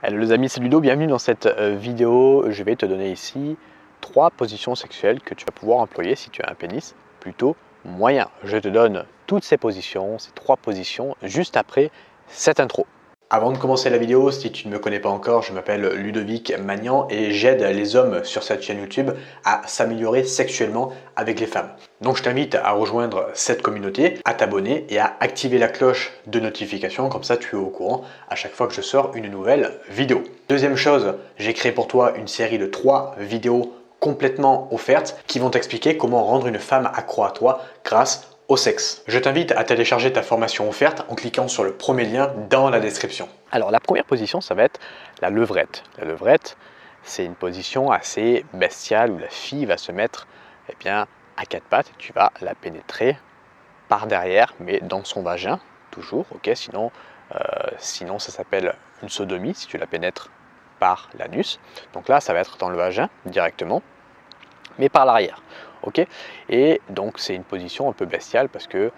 Hello les amis, c'est Ludo, bienvenue dans cette vidéo. Je vais te donner ici 3 positions sexuelles que tu vas pouvoir employer si tu as un pénis plutôt moyen. Je te donne toutes ces positions, ces 3 positions, juste après cette intro. Avant de commencer la vidéo, si tu ne me connais pas encore, je m'appelle Ludovic Magnan et j'aide les hommes sur cette chaîne YouTube à s'améliorer sexuellement avec les femmes. Donc je t'invite à rejoindre cette communauté, à t'abonner et à activer la cloche de notification, comme ça tu es au courant à chaque fois que je sors une nouvelle vidéo. Deuxième chose, j'ai créé pour toi une série de 3 vidéos complètement offertes qui vont t'expliquer comment rendre une femme accro à toi grâce au sexe. Je t'invite à télécharger ta formation offerte en cliquant sur le premier lien dans la description. Alors la première position, ça va être la levrette. La levrette, c'est une position assez bestiale où la fille va se mettre à 4 pattes et tu vas la pénétrer par derrière, mais dans son vagin, toujours, ok, sinon ça s'appelle une sodomie si tu la pénètres par l'anus. Donc là, ça va être dans le vagin directement, mais par l'arrière. Ok, et donc c'est une position un peu bestiale parce que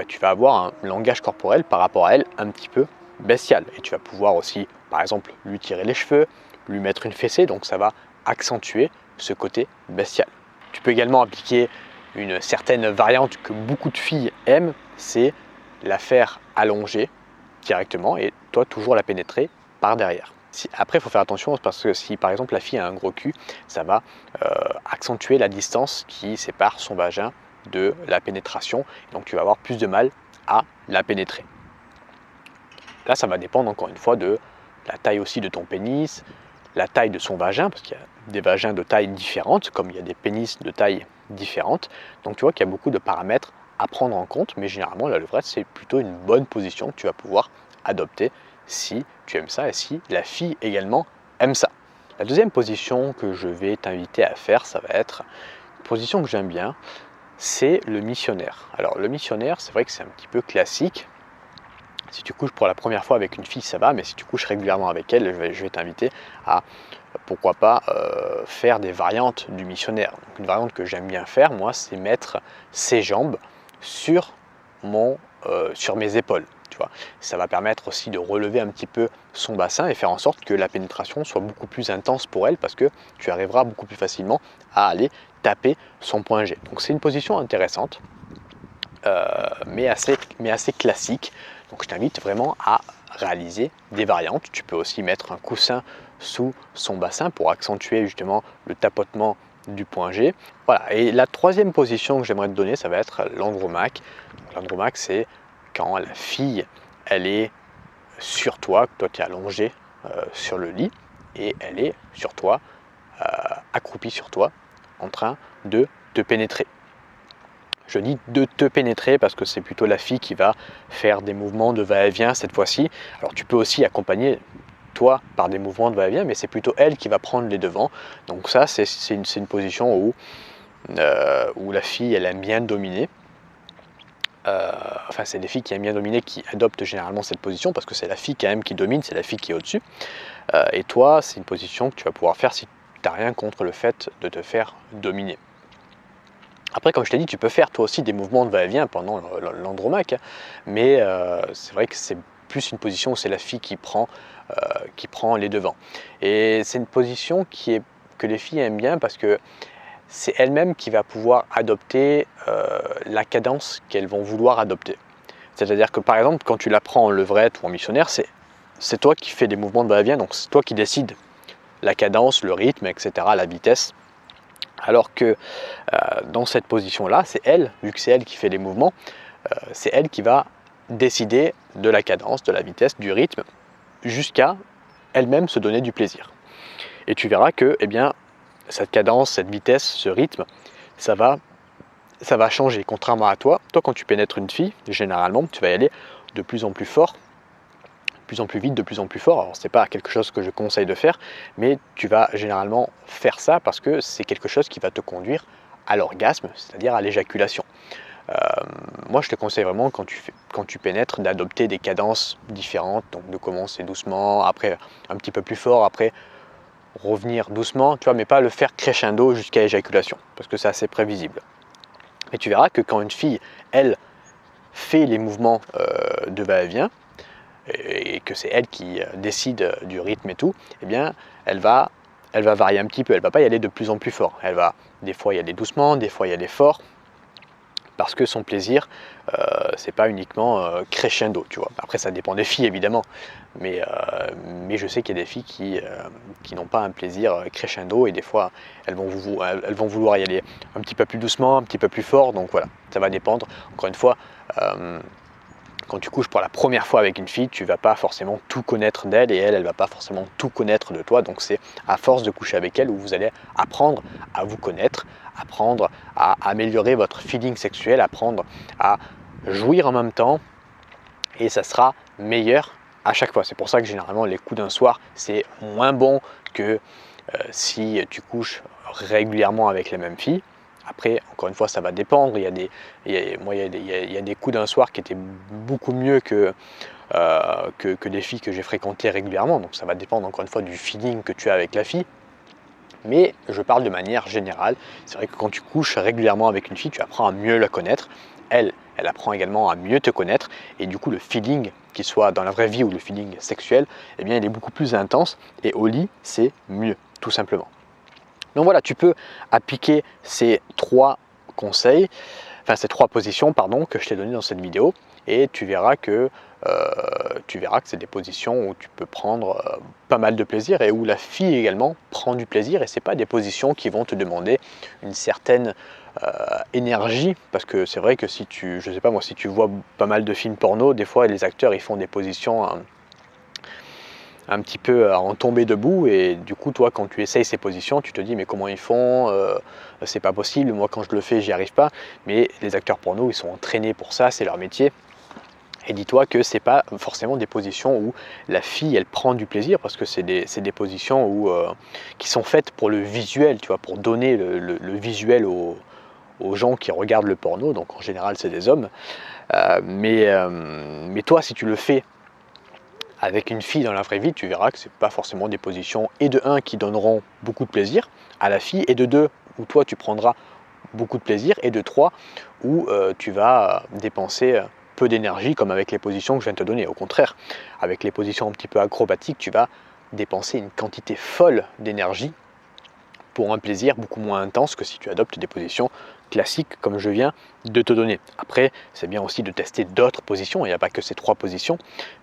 tu vas avoir un langage corporel par rapport à elle un petit peu bestial. Et tu vas pouvoir aussi, par exemple, lui tirer les cheveux, lui mettre une fessée, donc ça va accentuer ce côté bestial. Tu peux également appliquer une certaine variante que beaucoup de filles aiment, c'est la faire allonger directement et toi toujours la pénétrer par derrière. Après, il faut faire attention parce que si par exemple la fille a un gros cul, ça va accentuer la distance qui sépare son vagin de la pénétration. Donc tu vas avoir plus de mal à la pénétrer. Là, ça va dépendre encore une fois de la taille aussi de ton pénis, la taille de son vagin, parce qu'il y a des vagins de taille différentes, comme il y a des pénis de taille différentes. Donc tu vois qu'il y a beaucoup de paramètres à prendre en compte, mais généralement la levrette, c'est plutôt une bonne position que tu vas pouvoir adopter si tu aimes ça et si la fille également aime ça. La deuxième position que je vais t'inviter à faire, ça va être une position que j'aime bien, c'est le missionnaire. Alors le missionnaire, c'est vrai que c'est un petit peu classique. Si tu couches pour la première fois avec une fille, ça va, mais si tu couches régulièrement avec elle, je vais t'inviter à, pourquoi pas, faire des variantes du missionnaire. Donc, une variante que j'aime bien faire, moi, c'est mettre ses jambes sur mes épaules. Tu vois. Ça va permettre aussi de relever un petit peu son bassin et faire en sorte que la pénétration soit beaucoup plus intense pour elle parce que tu arriveras beaucoup plus facilement à aller taper son point G. Donc c'est une position intéressante, mais assez classique. Donc je t'invite vraiment à réaliser des variantes. Tu peux aussi mettre un coussin sous son bassin pour accentuer justement le tapotement du point G. Voilà. Et la troisième position que j'aimerais te donner, ça va être l'andromaque. L'andromaque, c'est quand la fille, elle est sur toi, que toi tu es allongé sur le lit, et elle est sur toi, accroupie sur toi, en train de te pénétrer. Je dis de te pénétrer parce que c'est plutôt la fille qui va faire des mouvements de va-et-vient cette fois-ci. Alors tu peux aussi accompagner toi par des mouvements de va-et-vient, mais c'est plutôt elle qui va prendre les devants. Donc ça, c'est une position où la fille, elle aime bien dominer. C'est des filles qui aiment bien dominer qui adoptent généralement cette position parce que c'est la fille quand même qui domine, c'est la fille qui est au-dessus. Et toi, c'est une position que tu vas pouvoir faire si tu n'as rien contre le fait de te faire dominer. Après, comme je t'ai dit, tu peux faire toi aussi des mouvements de va-et-vient pendant l'andromaque, mais c'est vrai que c'est plus une position où c'est la fille qui prend les devants. Et c'est une position que les filles aiment bien parce que c'est elle-même qui va pouvoir adopter la cadence qu'elles vont vouloir adopter. C'est-à-dire que par exemple, quand tu la prends en levrette ou en missionnaire, c'est toi qui fais des mouvements de va-et-vient, donc c'est toi qui décides la cadence, le rythme, etc., la vitesse. Alors que dans cette position-là, c'est elle, vu que c'est elle qui fait les mouvements, c'est elle qui va décider de la cadence, de la vitesse, du rythme, jusqu'à elle-même se donner du plaisir. Et tu verras que cette cadence, cette vitesse, ce rythme, ça va changer. Contrairement à toi, quand tu pénètres une fille, généralement, tu vas y aller de plus en plus fort, de plus en plus vite, de plus en plus fort. Alors, ce n'est pas quelque chose que je conseille de faire, mais tu vas généralement faire ça parce que c'est quelque chose qui va te conduire à l'orgasme, c'est-à-dire à l'éjaculation. Moi, je te conseille vraiment, quand tu pénètres, d'adopter des cadences différentes, donc de commencer doucement, après un petit peu plus fort, après revenir doucement, tu vois, mais pas le faire crescendo jusqu'à éjaculation, parce que c'est assez prévisible. Mais tu verras que quand une fille, elle, fait les mouvements de va-et-vient, et que c'est elle qui décide du rythme et tout, eh bien elle va varier un petit peu, elle va pas y aller de plus en plus fort. Elle va des fois y aller doucement, des fois y aller fort, parce que son plaisir, c'est pas uniquement crescendo, tu vois. Après, ça dépend des filles, évidemment, mais je sais qu'il y a des filles qui n'ont pas un plaisir crescendo, et des fois, elles vont vouloir y aller un petit peu plus doucement, un petit peu plus fort, donc voilà, ça va dépendre. Encore une fois, quand tu couches pour la première fois avec une fille, tu vas pas forcément tout connaître d'elle, et elle va pas forcément tout connaître de toi. Donc c'est à force de coucher avec elle où vous allez apprendre à vous connaître, apprendre à améliorer votre feeling sexuel, apprendre à jouir en même temps, et ça sera meilleur à chaque fois. C'est pour ça que généralement les coups d'un soir, c'est moins bon que si tu couches régulièrement avec la même fille. Après, encore une fois, ça va dépendre. Il y a des coups d'un soir qui étaient beaucoup mieux que des filles que j'ai fréquentées régulièrement. Donc ça va dépendre encore une fois du feeling que tu as avec la fille. Mais je parle de manière générale. C'est vrai que quand tu couches régulièrement avec une fille, tu apprends à mieux la connaître. Elle apprend également à mieux te connaître. Et du coup, le feeling, qu'il soit dans la vraie vie ou le feeling sexuel, eh bien, il est beaucoup plus intense. Et au lit, c'est mieux, tout simplement. Donc voilà, tu peux appliquer ces trois conseils, enfin ces trois positions pardon, que je t'ai donné dans cette vidéo, et tu verras que c'est des positions où tu peux prendre pas mal de plaisir et où la fille également prend du plaisir, et c'est pas des positions qui vont te demander une certaine énergie, parce que c'est vrai que si tu vois pas mal de films porno, des fois les acteurs ils font des positions un petit peu en tomber debout, et du coup toi quand tu essayes ces positions tu te dis mais comment ils font, c'est pas possible, moi quand je le fais j'y arrive pas. Mais les acteurs porno ils sont entraînés pour ça, c'est leur métier. Et dis-toi que c'est pas forcément des positions où la fille elle prend du plaisir, parce que c'est des positions qui sont faites pour le visuel, tu vois, pour donner le visuel aux gens qui regardent le porno, donc en général c'est des hommes. Mais toi si tu le fais avec une fille dans la vraie vie, tu verras que c'est pas forcément des positions, et de 1 qui donneront beaucoup de plaisir à la fille, et de 2 où toi tu prendras beaucoup de plaisir, et de 3 où tu vas dépenser peu d'énergie, comme avec les positions que je viens de te donner. Au contraire, avec les positions un petit peu acrobatiques, tu vas dépenser une quantité folle d'énergie pour un plaisir beaucoup moins intense que si tu adoptes des positions classiques comme je viens de te donner. Après, c'est bien aussi de tester d'autres positions, il n'y a pas que ces 3 positions,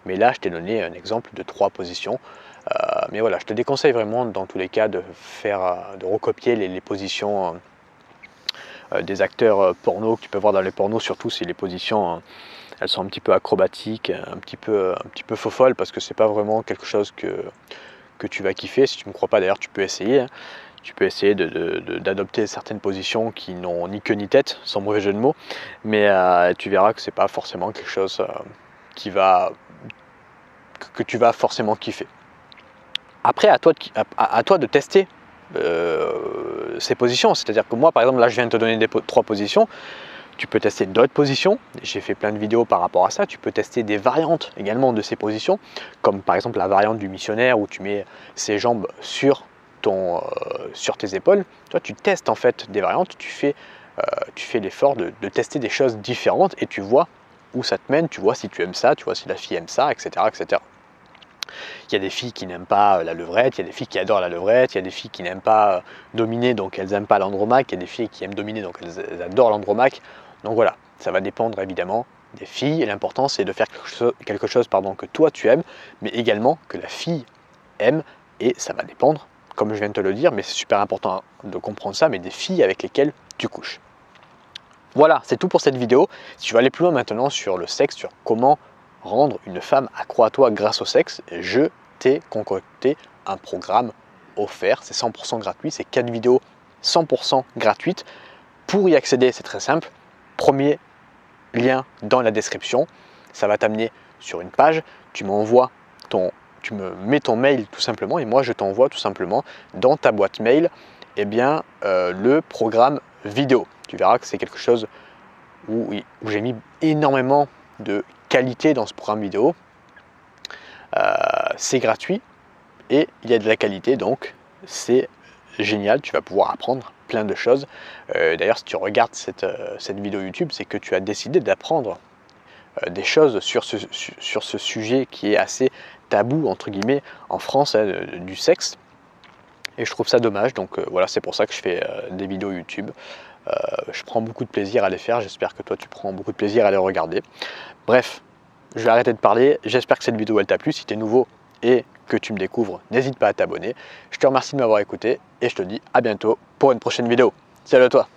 mais là je t'ai donné un exemple de 3 positions. Mais voilà, je te déconseille vraiment dans tous les cas de recopier les positions des acteurs porno que tu peux voir dans les pornos, surtout si les positions elles sont un petit peu acrobatiques, un petit peu faux folles, parce que c'est pas vraiment quelque chose que tu vas kiffer. Si tu ne me crois pas d'ailleurs, tu peux essayer, hein. Tu peux essayer d'adopter certaines positions qui n'ont ni queue ni tête, sans mauvais jeu de mots, mais tu verras que c'est pas forcément quelque chose que tu vas forcément kiffer. Après, à toi de tester ces positions. C'est-à-dire que moi, par exemple, là, je viens de te donner 3 positions. Tu peux tester d'autres positions. J'ai fait plein de vidéos par rapport à ça. Tu peux tester des variantes également de ces positions, comme par exemple la variante du missionnaire où tu mets ses jambes sur tes épaules. Toi, tu testes en fait des variantes. Tu fais l'effort de tester des choses différentes, et tu vois où ça te mène. Tu vois si tu aimes ça, tu vois si la fille aime ça, etc., etc. Il y a des filles qui n'aiment pas la levrette, il y a des filles qui adorent la levrette, il y a des filles qui n'aiment pas dominer, donc elles n'aiment pas l'andromaque, il y a des filles qui aiment dominer, donc elles adorent l'andromaque. Donc voilà, ça va dépendre évidemment des filles, et l'important c'est de faire quelque chose que toi tu aimes, mais également que la fille aime, et ça va dépendre, comme je viens de te le dire, mais c'est super important de comprendre ça, mais des filles avec lesquelles tu couches. Voilà, c'est tout pour cette vidéo. Si tu veux aller plus loin maintenant sur le sexe, sur comment rendre une femme accro à toi grâce au sexe, je t'ai concocté un programme offert, c'est 100% gratuit, c'est 4 vidéos 100% gratuites. Pour y accéder, c'est très simple, premier lien dans la description, ça va t'amener sur une page, tu me mets ton mail tout simplement, et moi je t'envoie tout simplement dans ta boîte mail le programme vidéo. Tu verras que c'est quelque chose où j'ai mis énormément de qualité dans ce programme vidéo. C'est gratuit et il y a de la qualité, donc c'est génial, tu vas pouvoir apprendre plein de choses. D'ailleurs, si tu regardes cette vidéo YouTube, c'est que tu as décidé d'apprendre des choses sur ce sujet qui est assez tabou entre guillemets en France, hein, du sexe. Et je trouve ça dommage, donc voilà, c'est pour ça que je fais des vidéos YouTube. Je prends beaucoup de plaisir à les faire, j'espère que toi tu prends beaucoup de plaisir à les regarder. Bref, je vais arrêter de parler, j'espère que cette vidéo elle t'a plu. Si tu es nouveau et que tu me découvres, n'hésite pas à t'abonner. Je te remercie de m'avoir écouté et je te dis à bientôt pour une prochaine vidéo. Salut à toi!